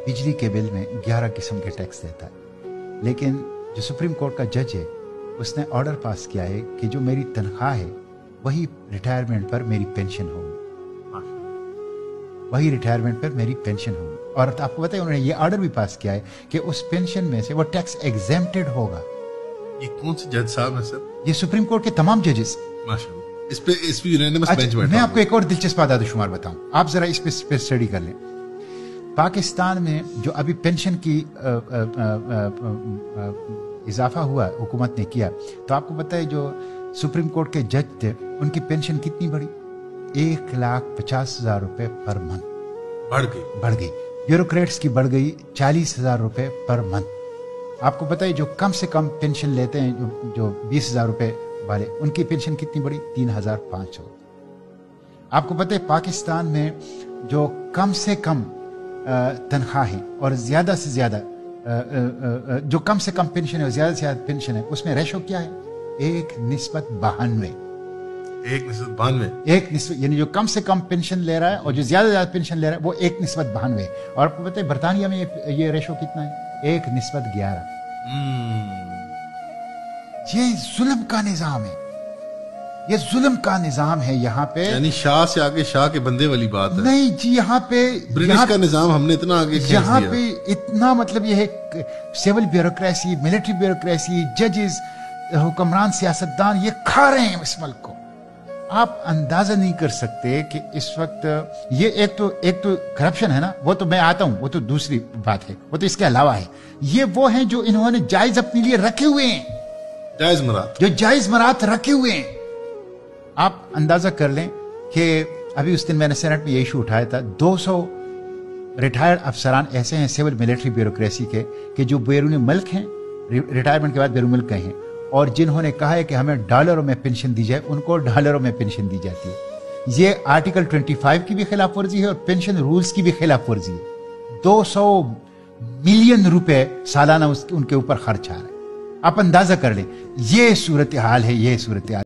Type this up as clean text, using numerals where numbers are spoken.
बिजली के बिल में 11 किस्म के टैक्स देता है, लेकिन जो सुप्रीम कोर्ट का जज है उसने ऑर्डर पास किया है कि जो मेरी तनख्वाह है वही रिटायरमेंट पर मेरी पेंशन होगी, वही रिटायरमेंट पर मेरी पेंशन होगी। और आपको बताइए उन्होंने ये ऑर्डर भी पास किया है कि उस पेंशन में से वो टैक्स एग्जेम्प्टेड होगा। ये कौन से जज साहब हैं सर? ये सुप्रीम कोर्ट के तमाम जजेस। माशाअल्लाह। इस पे यूनानिमस बेंच बैठा। मैं आपको एक और दिलचस्प आदाद शुमार बताऊं, आप जरा इस पे स्टडी कर लें। पाकिस्तान में जो अभी पेंशन की इजाफा हुआ हुकूमत ने किया, तो आपको पता है जो सुप्रीम कोर्ट के जज थे उनकी पेंशन कितनी बढ़ी? 1,50,000 रुपए पर मंथ बढ़ गई। ब्यूरोक्रेट्स की बढ़ गई 40,000 रुपए पर मंथ। आपको पता है जो कम से कम पेंशन लेते हैं जो 20,000 रुपए वाले, उनकी पेंशन कितनी बढ़ी? 3,500। आपको पता है पाकिस्तान में जो कम से कम तनख्वाह है और ज्यादा से ज्यादा जो कम से कम पेंशन है और ज्यादा से ज्यादा पेंशन है, उसमें रेशो क्या है? 1:92। 1:92 यानी जो कम से कम पेंशन ले रहा है और जो ज्यादा से ज्यादा पेंशन ले रहा है वो 1:92। और आपको पता है बरतानिया में ये रेशो कितना है? 1:11। ये जुल्म का निजाम है, ये जुल्म का निजाम है यहाँ पे। यानी शाह से आगे शाह के बंदे वाली बात है। नहीं जी, यहाँ पे ब्रिटिश का निजाम हमने इतना आगे खींच दिया। यहाँ पे इतना मतलब ये है सिविल ब्यूरोक्रेसी, मिलिट्री ब्यूरोक्रेसी, जजेस, हुक्मरान, सियासतदान ये खा रहे हैं इस मुल्क को। आप अंदाजा नहीं कर सकते कि इस वक्त ये एक तो करप्शन है ना, वो तो मैं आता हूं, वो तो दूसरी बात है, वो तो इसके अलावा है। ये वो हैं जो इन्होंने जायज अपने लिए रखे हुए हैं, जायज मरात रखे हुए हैं। आप अंदाजा कर लें कि अभी उस दिन मैंने सेनेट में ये इशू उठाया था, 200 रिटायर्ड अफसरान ऐसे हैं सिविल मिलिट्री ब्यूरोक्रेसी के कि जो बैरून मुल्क हैं, रिटायरमेंट के बाद बैरून मुल्क गए हैं, और जिन्होंने कहा है कि हमें डॉलरों में पेंशन दी जाए, उनको डॉलरों में पेंशन दी जाती है। ये आर्टिकल 25 की भी खिलाफ वर्जी है और पेंशन रूल्स की भी खिलाफ वर्जी है। 200 मिलियन रुपए सालाना उनके ऊपर खर्च आ रहा है। आप अंदाजा कर लें, ये सूरत हाल है, ये सूरत हाल।